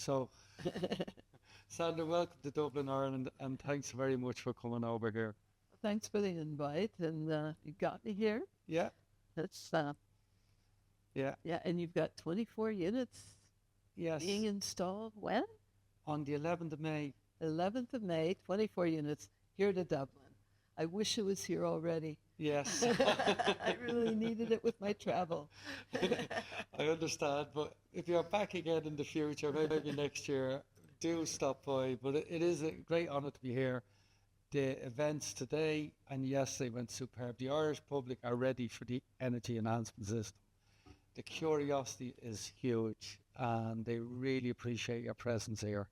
So, Sandra, welcome to Dublin, Ireland, and thanks very much for coming over here. Thanks for the invite, and you got me here. Yeah, That's yeah, yeah, and you've got 24 units being yes. installed. When? On the 11th of May. 11th of May, 24 units here to Dublin. I wish it was here already. Yes. I really needed it with my travel. I understand, but if you're back again in the future, maybe next year, do stop by. But it is a great honour to be here. The events today and yesterday went superb. The Irish public are ready for the energy enhancement system. The curiosity is huge, and they really appreciate your presence here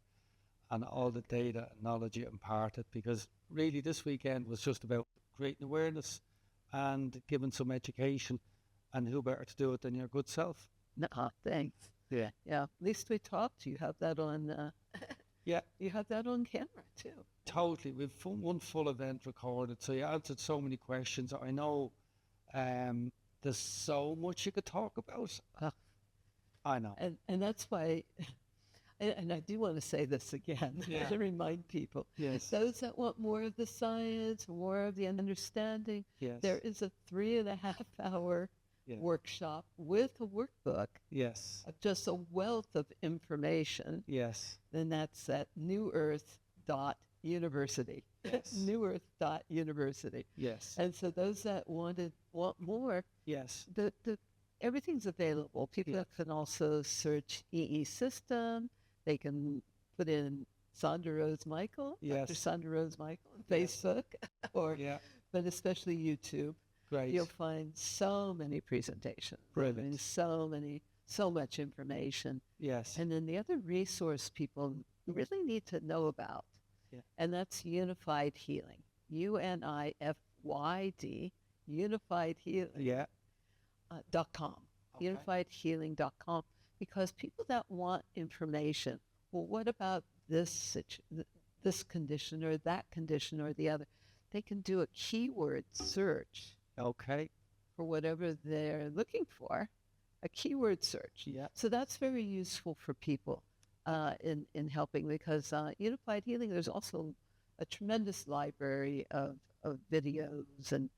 and all the data and knowledge you imparted, because really this weekend was just about creating awareness and giving some education, and who better to do it than your good self. No, thanks. Yeah. Yeah, at least we talked. You have that on. Yeah, You have that on camera too. totally. We've one full event recorded, so you answered so many questions. I know there's so much you could talk about. Uh, I know. and that's why. And I do want to say this again Yeah. to remind people. Yes. Those that want more of the science, more of the understanding, Yes. there is a 3.5 hour Yeah. workshop with a workbook Yes. of just a wealth of information. Yes. And that's at newearth.university. Yes. Newearth.university. Yes. And so those that want more, Yes. the everything's available. People Yeah. can also search EE system. They can put in Sandra Rose Michael, Dr. Yes. Sandra Rose Michael on Yes. Facebook, or Yeah. but especially YouTube. Great. You'll find so many presentations. Brilliant. I mean, so much information. Yes. And then the other resource people really need to know about, Yeah. and that's Unified Healing. UNIFYD, Unified Healing. Yeah. .com, Okay. unifiedhealing.com, because people that want information, well, what about this condition or that condition or the other? They can do a keyword search Okay. for whatever they're looking for, a keyword search. Yeah. So that's very useful for people in helping, because Unified Healing, there's also a tremendous library of videos and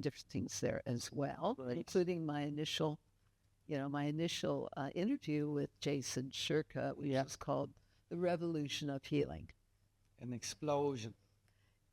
different things there as well, Right. including my initial interview with Jason Shirka, which Yeah. is called The Revolution of Healing, An explosion.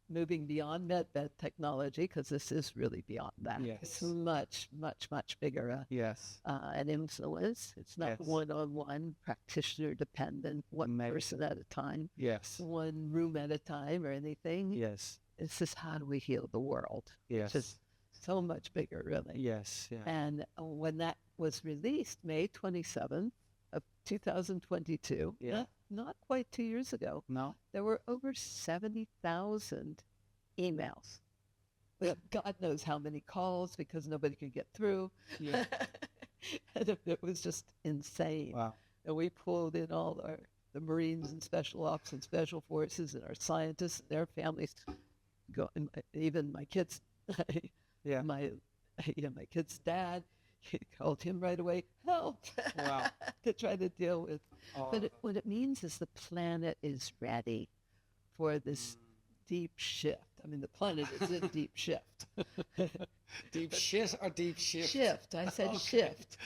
moving beyond med technology, because this is really beyond that. Yes. It's much, much, much bigger Yes. an influence. It's not Yes. one-on-one, practitioner dependent, one Amazing. person at a time, Yes. one room at a time or anything. Yes. It's just how do we heal the world? Yes. Just so much bigger, really. Yes. Yeah. And when that was released, May 27th of 2022, Yeah. not quite 2 years ago, No. there were over 70,000 emails. Well, God knows how many calls, because nobody could get through. Yeah. And it was just insane. Wow. And we pulled in all the Marines and Special Ops and Special Forces and our scientists and their families. And even my kids, Yeah. my kid's dad, he called him right away, help, Wow. to try to deal with. Oh, But what it means is the planet is ready for this deep shift. I mean, the planet is in deep shift. deep shit or deep shift? Shift. I said Okay. shift.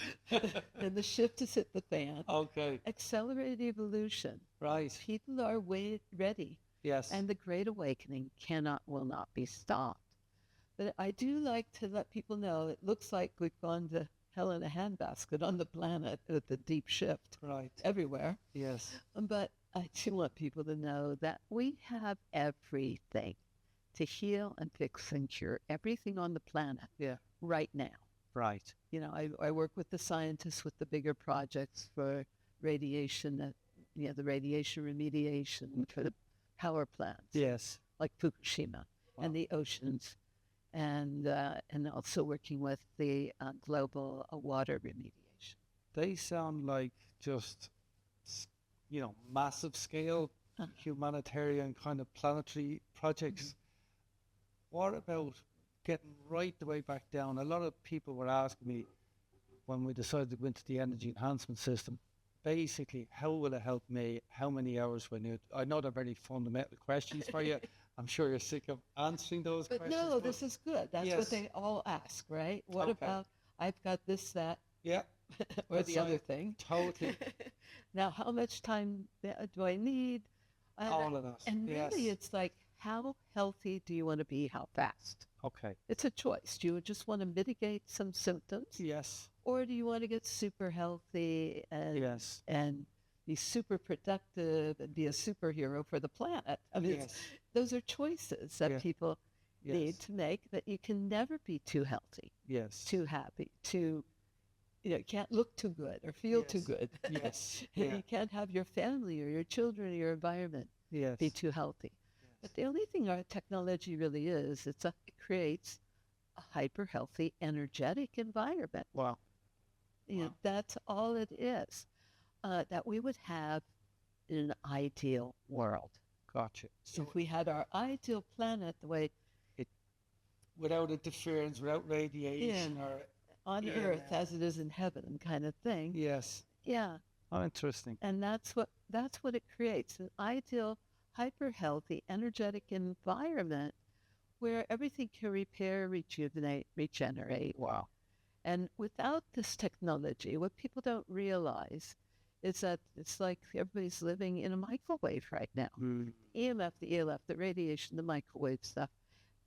And the shift has hit the fan. Okay. Accelerated evolution. Right. People are ready. Yes. And the Great Awakening will not be stopped. But I do like to let people know it looks like we've gone to hell in a handbasket on the planet with the deep shift Right. everywhere. Yes. But I do want people to know that we have everything to heal and fix and cure everything on the planet Yeah. right now. Right. I work with the scientists with the bigger projects for radiation, the radiation remediation for the power plants, Yes. like Fukushima, Wow. and the oceans, and also working with the global water remediation. They sound like just, massive scale humanitarian kind of planetary projects. What about getting right the way back down? A lot of people were asking me when we decided to go into the energy enhancement system, basically, how will it help me? How many hours will I need? I know they're very fundamental questions for you. I'm sure you're sick of answering those But questions. no, this is good. That's what yes, they all ask, right? What okay, about I've got this, that, yeah, or that's the other right. thing? Totally, Now, how much time do I need? And, all of that. and really, Yes, it's like, how healthy do you want to be? How fast? okay, It's a choice. Do you just want to mitigate some symptoms, yes, or do you want to get super healthy yes, and be super productive and be a superhero for the planet? I mean, yes, those are choices that yeah, people need yes, to make. That you can never be too healthy, yes, too happy, too you can't look too good or feel too yes, good. yes, yeah, You can't have your family or your children or your environment be yes, too healthy. yes. But the only thing our technology really is, it creates a hyper healthy, energetic environment. Wow, wow, That's all it is that we would have in an ideal world. gotcha. So If we had our ideal planet the way it without interference, without yeah, radiation or on Earth EMF. as it is in heaven kind of thing, Yes. yeah, Oh, interesting. and that's what it creates, an ideal, hyper healthy, energetic environment where everything can repair, rejuvenate, regenerate. Wow. And without this technology, what people don't realize is that it's like everybody's living in a microwave right now. Mm. EMF, the ELF, the radiation, the microwave stuff,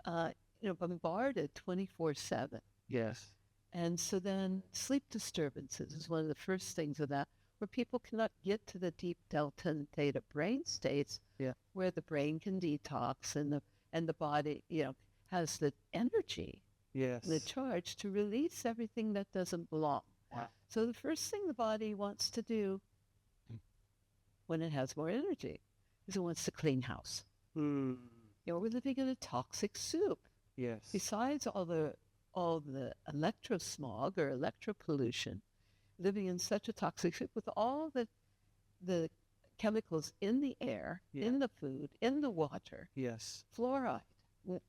uh, bombarded 24/7. Yes. And so then sleep disturbances is one of the first things of that, where people cannot get to the deep delta and theta brain states Yeah. where the brain can detox and the body, has the energy and the Yes. charge to release everything that doesn't belong. Wow. So the first thing the body wants to do when it has more energy is it wants to clean house. Mm. We're living in a toxic soup. Yes. Besides all the electrosmog or electropollution, living in such a toxic soup with all the chemicals in the air, Yeah. in the food, in the water, Yes. fluoride,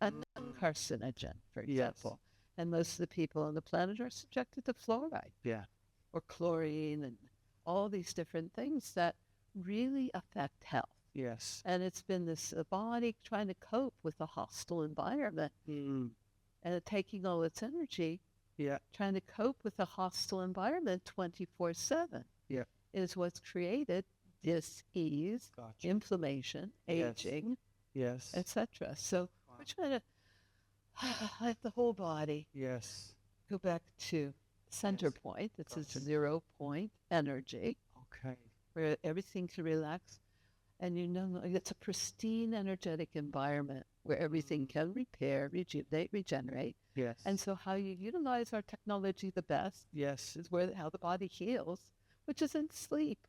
a Mm. carcinogen, for Yes. example. And most of the people on the planet are subjected to fluoride Yeah. or chlorine and all these different things that really affect health. Yes. And it's been this body trying to cope with a hostile environment Mm. and taking all its energy, Yeah. trying to cope with a hostile environment 24/7 Yeah. is what's created dis-ease, Gotcha. inflammation, Yes. aging, Yes. etc. So Wow. we're trying to let the whole body Yes. go back to center Yes. point. It's a Gotcha. 0 point energy Okay. where everything can relax. And it's a pristine energetic environment where everything can repair, rejuvenate, regenerate. Yes. And so how you utilize our technology the best yes. is how the body heals, which is in sleep.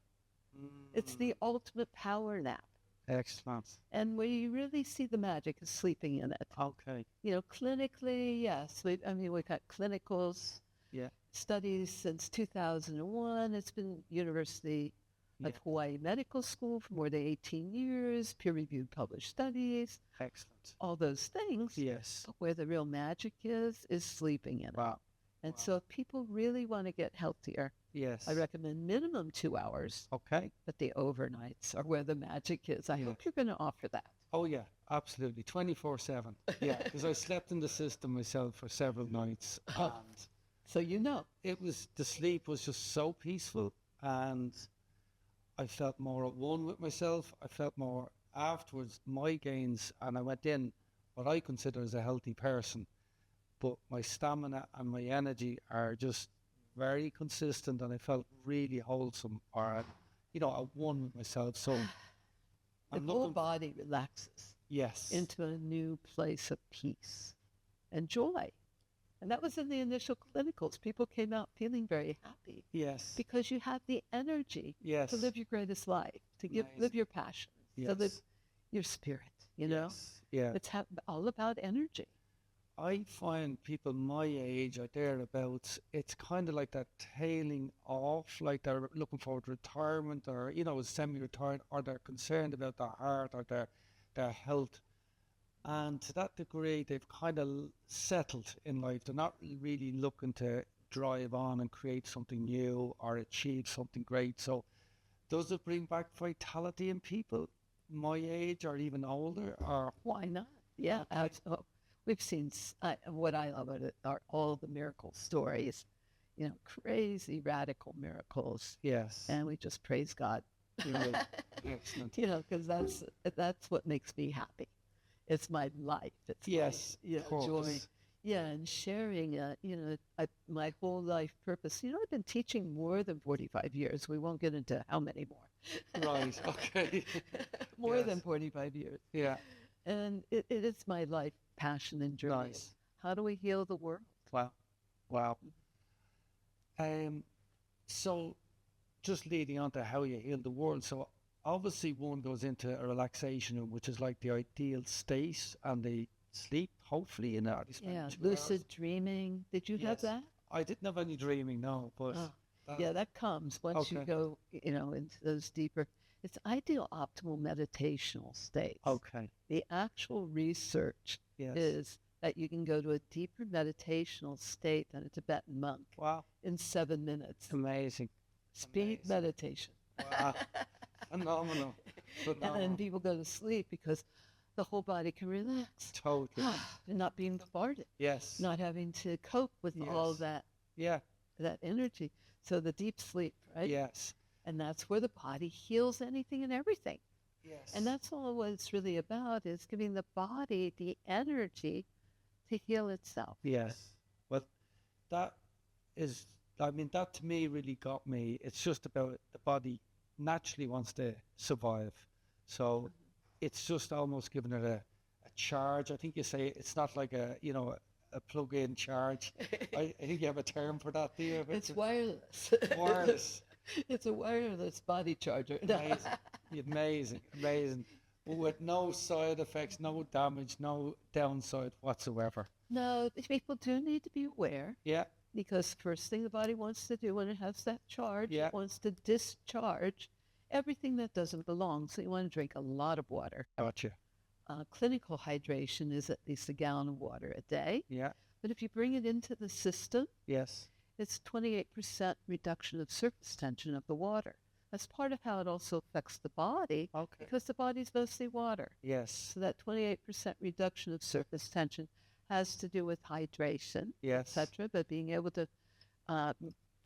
It's the Mm. ultimate power nap. Excellent. And where you really see the magic is sleeping in it. Okay. Clinically, yes. We've got clinicals, Yeah. studies since 2001. It's been University Yeah. of Hawaii Medical School for more than 18 years, peer-reviewed published studies, Excellent. all those things. Yes. But where the real magic is sleeping in it. Wow. And Wow. so if people really want to get healthier, Yes. I recommend minimum 2 hours, Okay. but the overnights are where the magic is. I Yeah. hope you're going to offer that. Oh yeah, absolutely, 24/7. Yeah, because I slept in the system myself for several nights, and So the sleep was just so peaceful, and I felt more at one with myself. I felt more afterwards, my gains, and I went in what I consider as a healthy person, but my stamina and my energy are just very consistent, and I felt really wholesome, or at one with myself. So the I'm whole looking. body relaxes Yes. into a new place of peace and joy. And that was in the initial clinicals. People came out feeling very happy Yes. because you have the energy Yes. to live your greatest life, to live Amazing. your passion, to live Yes. your spirit, Yes. Yeah. It's all about energy. I find people my age or thereabouts, it's kind of like that tailing off, like they're looking forward to retirement or, semi-retired, or they're concerned about their heart or their health. And to that degree, they've kind of settled in life. They're not really looking to drive on and create something new or achieve something great. So does it bring back vitality in people my age or even older? Or Why not? Yeah, okay. we've seen what I love about it are all the miracle stories, crazy radical miracles, Yes. and we just praise God, Right. Excellent. because that's what makes me happy. It's my life. It's my Yes. joy. Purpose. Yeah, and sharing, my whole life purpose. I've been teaching more than 45 years. We won't get into how many more. Right. Okay. More than Yes. 45 years. Yeah. And it is my life passion and journey. Nice. How do we heal the world? Wow. Wow. Um. So, just leading on to how you heal the world. So, obviously, one goes into a relaxation room, which is like the ideal state, and they sleep, hopefully, in at least Yeah, 2 hours. lucid dreaming. Did you have Yes. that? I didn't have any dreaming, no, but Oh, that, yeah, that comes once you okay. go, into those deeper. It's ideal optimal meditational states. Okay. The actual research Yes. is that you can go to a deeper meditational state than a Tibetan monk Wow. in 7 minutes. Amazing. Speed Amazing. meditation. Wow. Phenomenal. And Phenomenal. then people go to sleep because the whole body can relax. Totally. And not being bombarded, Yes. not having to cope with all Yes. Yeah. that energy. So the deep sleep, right? Yes. And that's where the body heals anything and everything. Yes. And that's all what it's really about is giving the body the energy to heal itself. Yes. Well, that is, I mean, that to me really got me. It's just about the body naturally wants to survive. So it's just almost giving it a charge. I think you say it's not like a plug-in charge. I think you have a term for that, do you? It's wireless. Wireless. It's a wireless body charger. Amazing. Amazing. Amazing. But with no side effects, no damage, no downside whatsoever. No, people do need to be aware Yeah. because first thing the body wants to do when it has that charge, Yeah. it wants to discharge everything that doesn't belong. So you want to drink a lot of water. Gotcha. Clinical hydration is at least a gallon of water a day. Yeah. But if you bring it into the system, Yes. it's 28% reduction of surface tension of the water. That's part of how it also affects the body Okay. because the body's mostly water. Yes. So that 28% reduction of surface tension has to do with hydration, Yes. etc. But being able to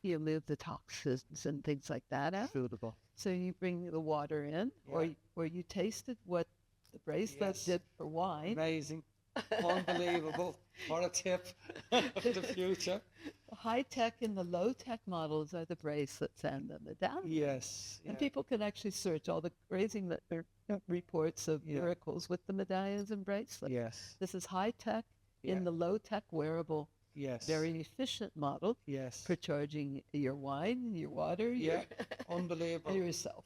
move the toxins and things like that out. Suitable. So you bring the water in, Yeah. or you tasted what the bracelet Yes. did for wine. Amazing. Unbelievable. What a tip for the future. High tech and the low tech models are the bracelets and the medallions. Yes. And Yeah. people can actually search all the crazy reports of Yeah. miracles with the medallions and bracelets. Yes. This is high tech Yeah. in the low tech wearable, Yes. very efficient model Yes. for charging your wine, your water, Yeah. Unbelievable. yourself.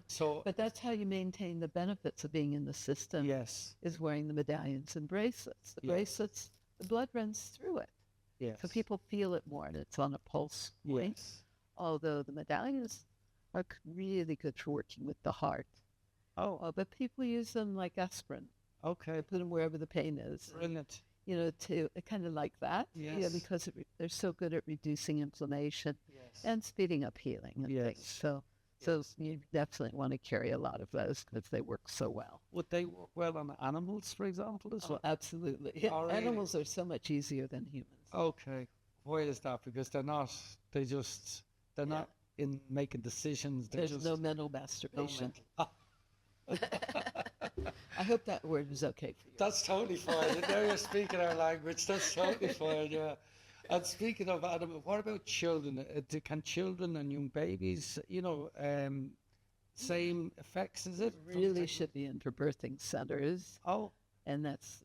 So, But that's how you maintain the benefits of being in the system. yes. Is wearing the medallions and bracelets. The Yes. bracelets, the blood runs through it, Yes. so people feel it more, and it's on a pulse point. Yes. Although the medallions are really good for working with the heart. Oh, But people use them like aspirin. okay. They put them wherever the pain is. Brilliant. To kind of like that. Yes. Because they're so good at reducing inflammation Yes. and speeding up healing and Yes. things. So you definitely want to carry a lot of those because they work so well. Would they work well on animals, for example, as well? Absolutely. Yeah. Oh, really? Animals are so much easier than humans. Okay. Why is that? Because they're not in making decisions. They're There's just no mental no masturbation. mental- I hope that word is okay for you. That's totally fine. Now you're speaking our language. That's totally fine. Yeah. And speaking of animals, what about children? Can children and young babies, same effects? Is it? Really should be in for birthing centers, Oh, and that's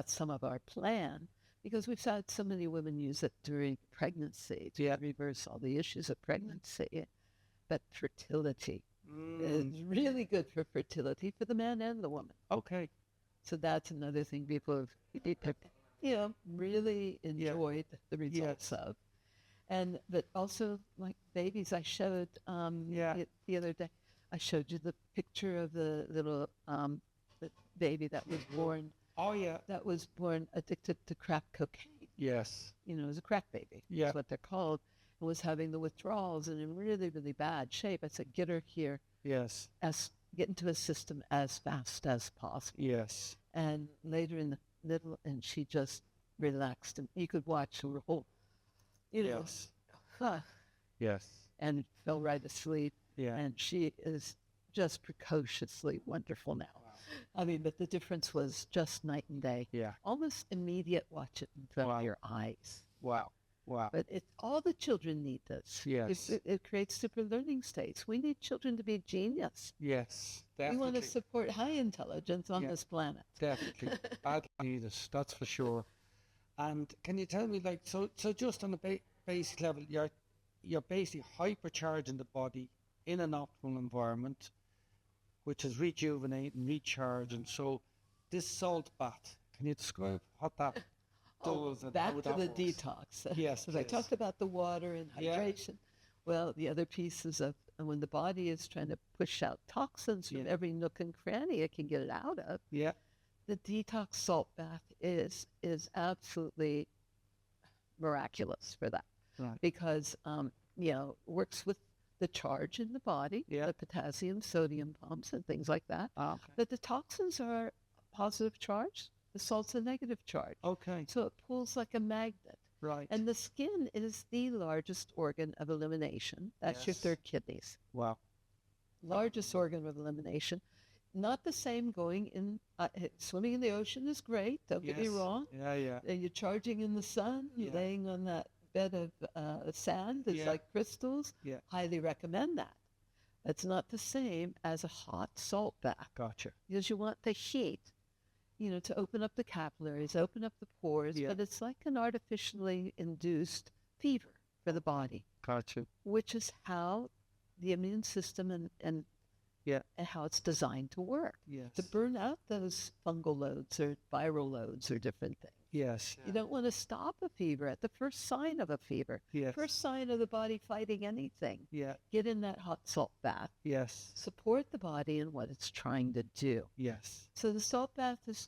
some of our plan because we've had so many women use it during pregnancy to Yeah. reverse all the issues of pregnancy. But fertility mm, is really good for fertility for the man and the woman. okay. So that's another thing people have, really enjoyed the results of. But also like babies, I showed the other day. I showed you the picture of the little the baby that was born Oh, yeah. addicted to crack cocaine. Yes. As a crack baby. Yeah. That's what they're called. and was having the withdrawals and in really, really bad shape. I said, get her here, Yes. get into a system as fast as possible. Yes. And later in the middle, and she just relaxed, and you could watch her whole, Yes. huh, Yes. and fell right asleep. Yeah. And she is just precociously wonderful now. Wow. I mean, but the difference was just night and day. Yeah. Almost immediate, watch it in front Wow. of your eyes. Wow. Wow. But all the children need this. Yes. It creates super learning states. We need children to be genius. Yes. We want Definitely. to support high intelligence on Yeah. this planet. Definitely. Badly needed. That's for sure. And can you tell me, like, so just on a basic level, you're basically hypercharging the body in an optimal environment, which is rejuvenating, recharging. So this salt bath, can you describe what that does and back how to that the works? detox. Yes, Because I please. talked about the water and Yeah. hydration. Well, the other pieces of when the body is trying to push out toxins from Yeah. every nook and cranny it can get it out of, Yeah. the detox salt bath is absolutely miraculous for that. Right. Because works with the charge in the body, Yeah. the potassium, sodium pumps, and things like that. Okay. But the toxins are a positive charge, the salt's a negative charge. Okay. So it pulls like a magnet. Right. And the skin is the largest organ of elimination. That's your Yes. third kidneys. Wow. Largest organ of elimination. Not the same going in, swimming in the ocean is great, don't get me Yes. wrong. Yeah. Yeah. And you're charging in the sun, you're Yeah. laying on that bed of sand that's Yeah. like crystals. Yeah. Highly recommend that. It's not the same as a hot salt bath Gotcha. because you want the heat, to open up the capillaries, open up the pores, Yeah. but it's like an artificially induced fever for the body, Gotcha. which is how the immune system and Yeah. and how it's designed to work, Yes. to burn out those fungal loads or viral loads or different things. Yes. You don't want to stop a fever at the first sign of a fever. Yes. First sign of the body fighting anything. Yeah. Get in that hot salt bath. Yes. Support the body in what it's trying to do. Yes. So the salt bath is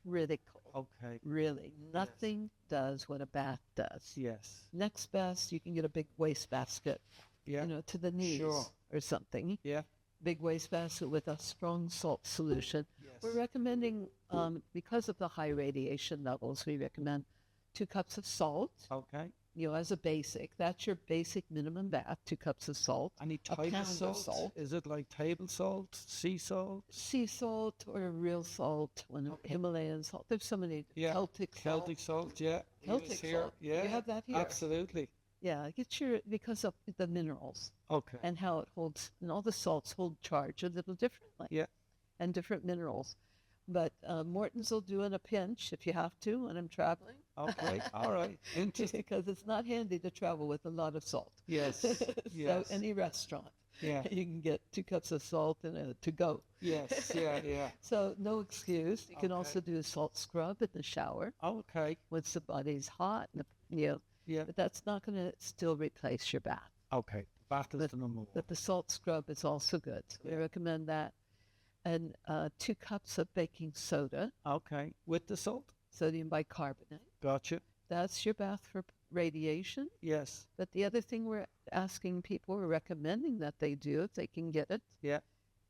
critical. Okay. Really. Nothing does what a bath does. Yes. Next best, you can get a big waste basket, Yeah. to the knees Sure. or something. Yeah. Big waste basket with a strong salt solution. Yes. We're recommending, because of the high radiation levels, we recommend 2 cups of salt, Okay. as a basic. That's your basic minimum bath, 2 cups of salt. Any A type pound of of salt? salt. Is it like table salt, sea salt? Sea salt or real salt, Himalayan salt. There's so many. Yeah. Celtic salt. Celtic salt, yeah. We Celtic use here. salt. Yeah. You have that here. Absolutely. Yeah, because of the minerals Okay. and how it holds, and all the salts hold charge a little differently. Yeah. And different minerals. But Morton's will do in a pinch if you have to when I'm traveling. Okay. All right. Interesting. Because it's not handy to travel with a lot of salt. Yes. So Yes. any restaurant, Yeah. you can get 2 cups of salt and a to go. Yes. Yeah. Yeah. So no excuse. You can also Okay. do a salt scrub in the shower Okay. once the body's hot, Yeah. but that's not going to still replace your bath. Okay. Bath is the number one. But the salt scrub is also good. So we recommend that. And 2 cups of baking soda, Okay. With the salt? sodium bicarbonate. Gotcha. That's your bath for radiation. Yes. But the other thing we're asking people, we're recommending that they do, if they can get it, Yeah.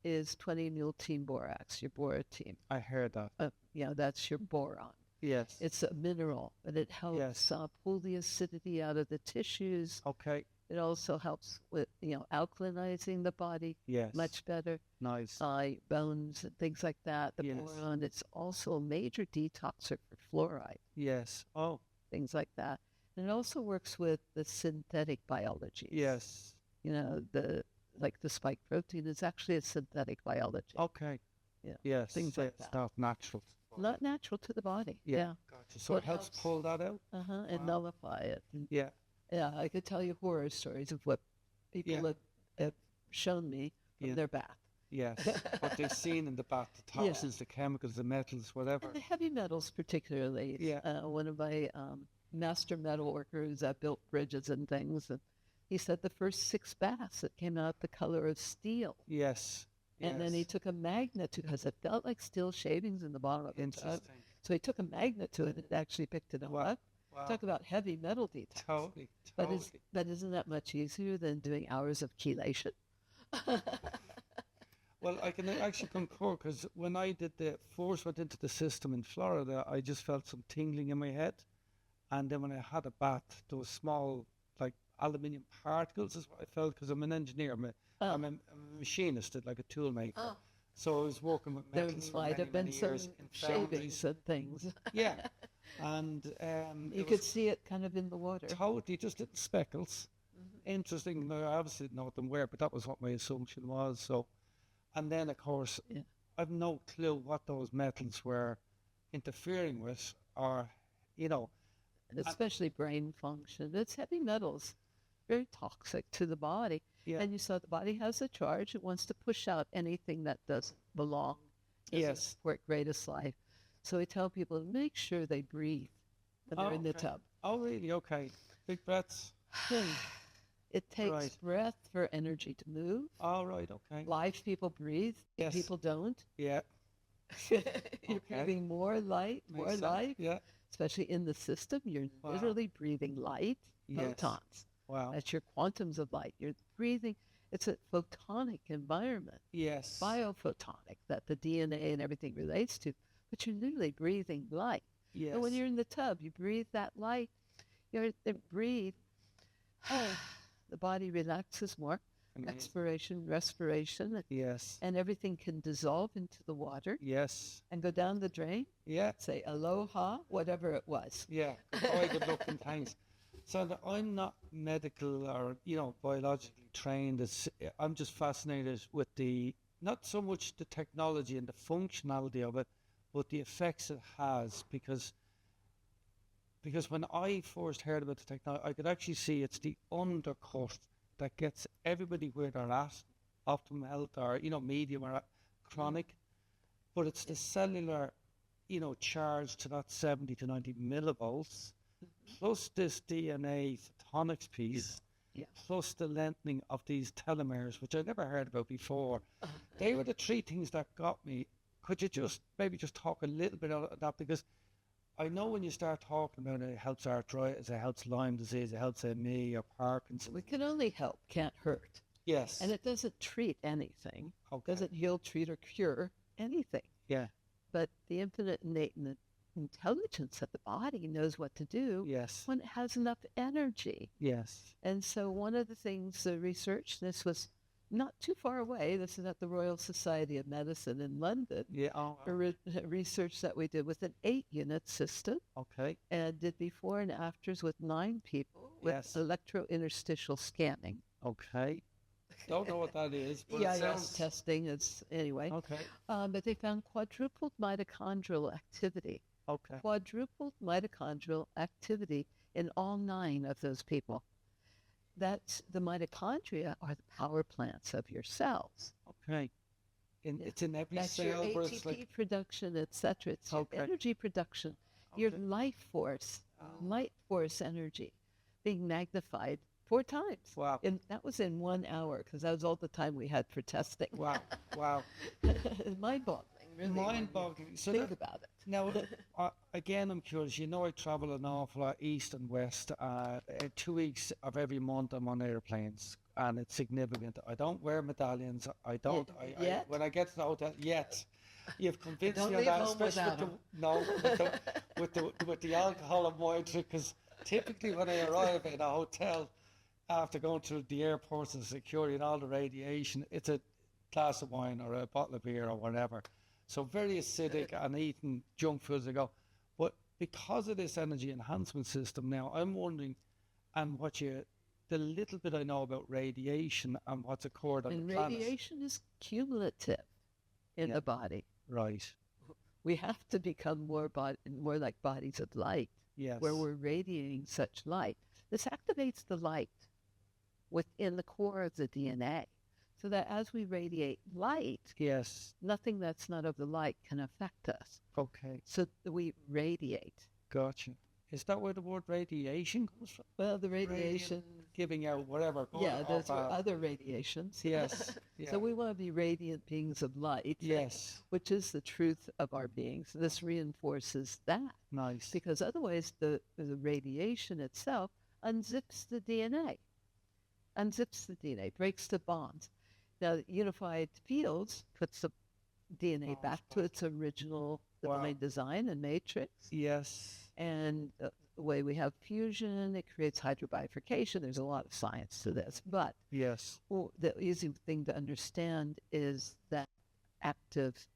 is 20 multein borax, your boratine. I heard that. That's your boron. Yes. It's a mineral, but it helps Yes. pull the acidity out of the tissues. Okay. It also helps with, alkalinizing the body Yes. much better. Nice. Bones and things like that. The Yes. boron, it's also a major detoxer for fluoride, Yes. Oh. things like that. And it also works with the synthetic biology. Yes. The spike protein is actually a synthetic biology. Okay. Yeah. Yes. Things like it's that. not natural. Not natural to the body. Yeah. Yeah. Gotcha. So What it helps helps- pull that out? And Wow. nullify it. And, Yeah. yeah, I could tell you horror stories of what people Yeah. have shown me from Yeah. their bath. Yes. What they've seen in the bath, the Yeah. toxins, the chemicals, the metals, whatever. And the heavy metals particularly. Yeah. One of my master metal workers that built bridges and things, and he said the first 6 baths that came out the color of steel. Yes. And then he Yes. took a magnet because it felt like steel shavings in the bottom of the tub. Interesting. So he took a magnet to it and it actually picked it Wow. up. Wow. Talk about heavy metal detox. Totally. But Totally. but isn't that much easier than doing hours of chelation? Well, I can actually concur because when I did the force went into the system in Florida, I just felt some tingling in my head. And then when I had a bath, there was small, like aluminium particles, is what I felt because I'm an engineer. Oh, I'm a machinist, like a tool maker. oh. So I was working with There metals for might many, have been many some years in shavings foundries. and things. Yeah. And You it could was see it kind of in the water. totally just little speckles. Mhm. Interesting. Now, I obviously didn't know what them were, but that was what my assumption was. So, and then of course, Yeah. I've no clue what those metals were interfering with, or you know, and Especially brain function. It's heavy metals, very toxic to the body. yeah, And you saw the body has a charge. It wants to push out anything that doesn't belong, doesn't yes. support greatest life. So we tell people to make sure they breathe when they're Oh, in the okay. tub. Oh, really? Okay. Big breaths. It takes Right. breath for energy to move. All right. Okay. Live people breathe, Yes. people don't. Yeah. You're Okay. breathing more light, Makes more sense. life, Yeah. especially in the system. You're Wow. literally breathing light, Yes. photons. Wow. That's your quantums of light. You're breathing. It's a photonic environment, Yes. biophotonic, that the DNA and everything relates to. But you're literally breathing light. Yes. And when you're in the tub, you breathe that light. Breathe. The body relaxes more. Amazing. Expiration, respiration, Yes. and everything can dissolve into the water Yes. and go down the drain. Yeah. Say aloha, whatever it was. Yeah. Goodbye, good luck and thanks. So I'm not medical or biologically trained. I'm just fascinated with not so much the technology and the functionality of it, but the effects it has. Because when I first heard about the technology, I could actually see it's the undercut that gets everybody where they're at, optimum health or medium or chronic. But it's the cellular, charge to that 70 to 90 millivolts, plus this DNA photonics piece, Yeah. plus the lengthening of these telomeres, which I never heard about before. They were the three things that got me. Could you maybe just talk a little bit about that? Because I know when you start talking about it, it helps arthritis, it helps Lyme disease, it helps ME or Parkinson's. We can only help, can't hurt. Yes. And it doesn't treat anything, Okay. doesn't heal, treat, or cure anything. Yeah. But the infinite innate intelligence of the body knows what to do Yes. when it has enough energy. Yes. And so one of the things, the research, this was not too far away. This is at the Royal Society of Medicine in London. Yeah. Oh, Research that we did with an 8-unit system okay. and did before and afters with 9 people with Yes. electro-interstitial scanning. Okay. Don't know what that is, but it EIS sounds testing is anyway. okay. But they found quadrupled mitochondrial activity. Okay. Quadrupled mitochondrial activity in all 9 of those people. That's the mitochondria are the power plants of your cells. Okay. Yeah. It's in every That's your cell, but ATP it's like production, etc. It's Okay. your energy production, your okay. life force, Oh. light force energy being magnified 4 times. Wow. And that was in 1 hour because that was all the time we had for testing. Wow. Wow. Mind-boggling, really. when you Mind-boggling. So think about it. now, again, I'm curious. I travel an awful lot east and west. 2 weeks of every month, I'm on airplanes, and it's significant. I don't wear medallions. I don't. Yet? When I get to the hotel, yet. You've convinced Don't me of leave that, home especially without with the alcohol of my drink. Because typically, when I arrive in a hotel, after going through the airports and security and all the radiation, it's a glass of wine or a bottle of beer or whatever. So very acidic and eating junk foods I go. But because of this energy enhancement system now, I'm wondering, and the little bit I know about radiation and what's occurred on And the planet. radiation is cumulative in Yeah. the body. Right. We have to become more like bodies of light, Yes. where we're radiating such light. This activates the light within the core of the DNA, so that as we radiate light, Yes. nothing that's not of the light can affect us. Okay. So we radiate. Gotcha. Is that where the word radiation comes from? Well, the radiation giving out whatever. good Yeah, or those are bad. other radiations. Yes. Yeah. So we want to be radiant beings of light, Yes. which is the truth of our beings. This reinforces that Nice. because otherwise the radiation itself unzips the DNA, breaks the bonds. Now, unified fields puts the DNA Oh, back to its original wow. divine design and matrix. Yes. And the way we have fusion, it creates hydrobifurcation. There's a lot of science to this, but Yes. the easy thing to understand is that active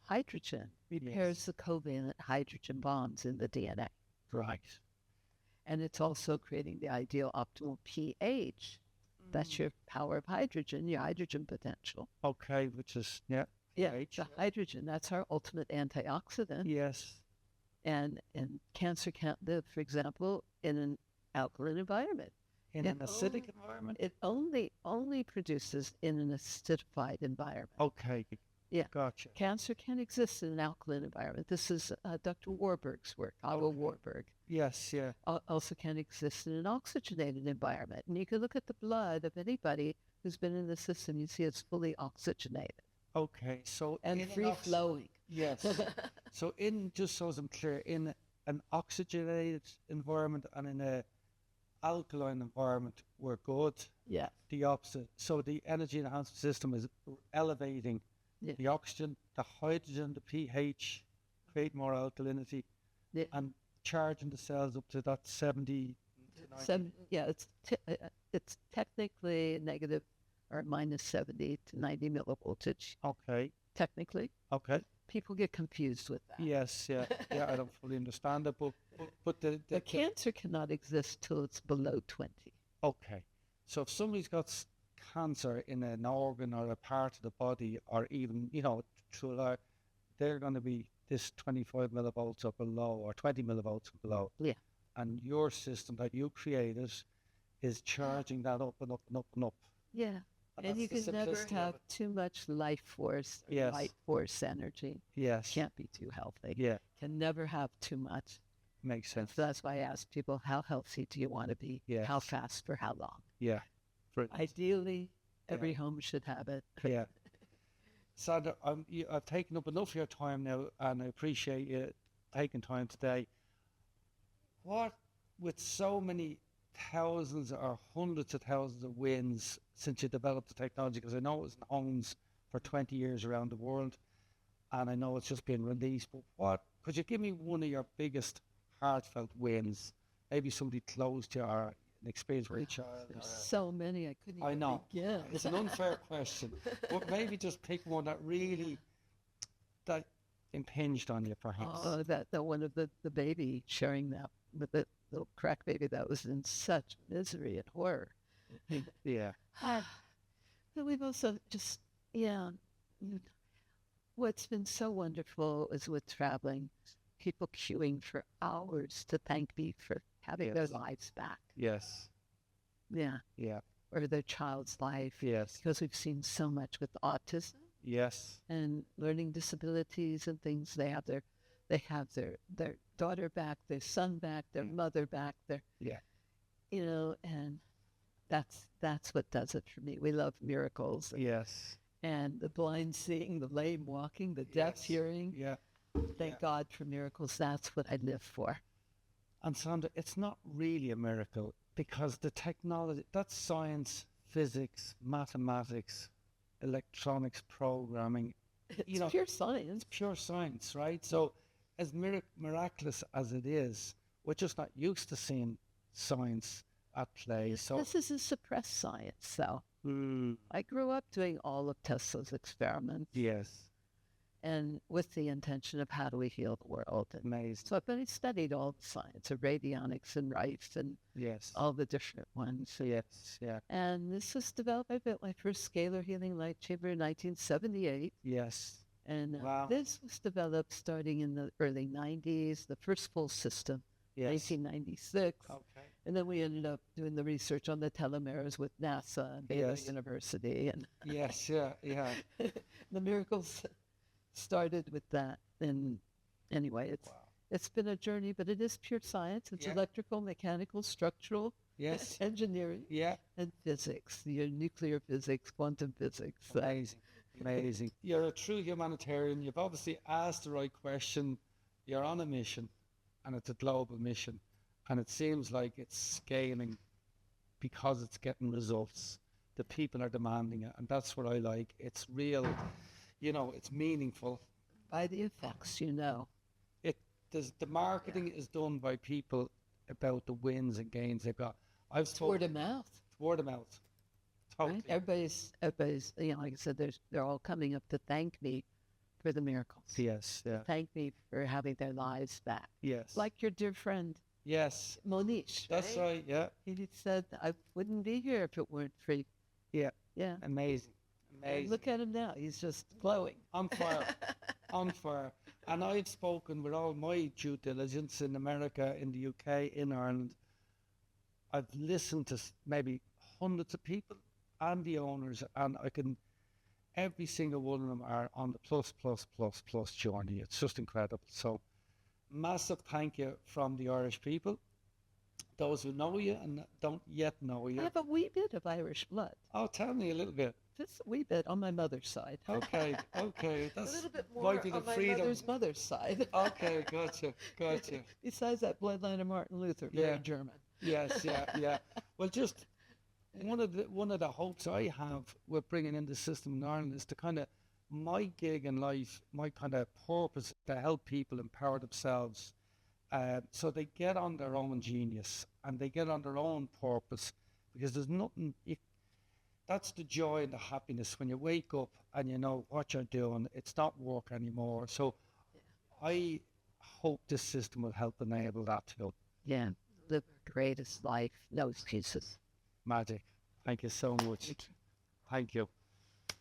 hydrogen repairs Yes. the covalent hydrogen bonds in the DNA. Right. And it's also creating the ideal optimal pH. That's your power of hydrogen, your hydrogen potential. Okay, which is Yeah, pH. the hydrogen, that's our ultimate antioxidant. Yes. And cancer can't live, for example, in an alkaline environment. In It an acidic environment. It only produces in an acidified environment. Okay. Yeah. Gotcha. Cancer can exist in an alkaline environment. This is Dr. Warburg's work, Otto Okay. Warburg. Yes. Yeah. Also can exist in an oxygenated environment. And you can look at the blood of anybody who's been in the system. You see it's fully oxygenated Okay. So and in an free flowing. Yes. So just so I'm clear, in an oxygenated environment and in a alkaline environment, we're good. Yeah. The opposite. So the energy enhancement system is elevating Yeah. the oxygen, the hydrogen, the pH, create more alkalinity, Yeah. and charging the cells up to that 70 to 90. It's technically negative or minus 70 to 90 millivoltage. Okay. Technically, Okay. people get confused with that. Yes. Yeah. Yeah. I don't fully understand it, but The cancer cannot exist till it's below 20. okay. So if somebody's got cancer in an organ or a part of the body, or even through life, they're going to be this 25 millivolts or below, or 20 millivolts or below. Yeah. And your system that you created is charging that up and up and up and up. Yeah. And you that's the can never simplicity of have it. too much life force, or Yes. light force energy. Yes. Can't be too healthy. Yeah. Can never have too much. Makes sense. So that's why I ask people, how healthy do you want to be? Yes. How fast for how long? Yeah. Brilliant. Ideally, every Yeah. home should have it. Yeah. Sandra, I've taken up enough of your time now, and I appreciate you taking time today. What, with so many thousands or hundreds of thousands of wins since you developed the technology, because I know it was in homes for 20 years around the world, and I know it's just been released, but could you give me one of your biggest heartfelt wins? Maybe somebody close to you, or an experience with a child. There's so many, I couldn't I even know. begin. It's an unfair question, but maybe just pick one that really that impinged on you, perhaps. Oh, that one of the baby sharing that with the little crack baby that was in such misery and horror. Yeah. But we've also just, yeah. What's been so wonderful is with traveling, people queuing for hours to thank me for having their Yes. lives back. Yes. Yeah. Yeah. Or their child's life. Yes. Because we've seen so much with autism Yes. and learning disabilities and things. They have their daughter back, their son back, their mother back, Yeah. And that's what does it for me. We love miracles. Yes. And the blind seeing, the lame walking, the deaf Yes. hearing. Yeah. Thank God for miracles. That's what I live for. And Sandra, it's not really a miracle, because the technology, that's science, physics, mathematics, electronics, programming. It's pure science. Pure science, right? So as miraculous as it is, we're just not used to seeing science at play. So This is a suppressed science, though. I grew up doing all of Tesla's experiments yes, and with the intention of how do we heal the world. And amazing. so I've studied all the science of radionics and Rife and Yes, all the different ones. yes, yeah, And this was developed, I built my first scalar healing light chamber in 1978. yes. And Wow. this was developed starting in the early 90s, the first full system, Yes. 1996. Okay. And then we ended up doing the research on the telomeres with NASA and Baylor Yes. University. And Yes, yeah, yeah. the miracles started with that. And anyway, Wow. it's been a journey, but it is pure science. It's Yeah. electrical, mechanical, structural, Yes. engineering, Yeah. and physics. Your nuclear physics, quantum physics. Amazing. Amazing. You're a true humanitarian. You've obviously asked the right question. You're on a mission, and it's a global mission. And it seems like it's scaling because it's getting results. The people are demanding it. And that's what I like. It's real, it's meaningful. By the effects, It the marketing is done by people about the wins and gains they've got. I've It's word of mouth. word of mouth. Right? Totally. Everybody's, like I said, they're all coming up to thank me for the miracles. Yes. Yeah. Thank me for having their lives back. Yes. Like your dear friend, Yes. Monish. That's right. Yeah. He said, I wouldn't be here if it weren't for you. Yeah. Yeah. Amazing. And Amazing. look at him now. He's just glowing. On fire. On fire. And I've spoken with all my due diligence in America, in the UK, in Ireland. I've listened to maybe hundreds of people and the owners, and every single one of them are on the plus, plus, plus, plus journey. It's just incredible. So, massive thank you from the Irish people, those who know you and don't yet know I you. have a wee bit of Irish blood. Oh, tell me a little bit. Just a wee bit on my mother's side. Okay, okay. A That's little bit more right to the on my freedom. mother's side. Okay, gotcha, gotcha. Besides that bloodline of Martin Luther, Yeah. very German. Yes, yeah. Well, just one of the hopes I have with bringing in the system in Ireland is to kind of my gig in life, my kind of purpose to help people empower themselves, so they get on their own genius and they get on their own purpose, because there's nothing. That's the joy and the happiness when you wake up and you know what you're doing. It's not work anymore. So I hope this system will help enable that too. Yeah. Live our greatest life. No excuses. Magic. Thank you so much. Thank you.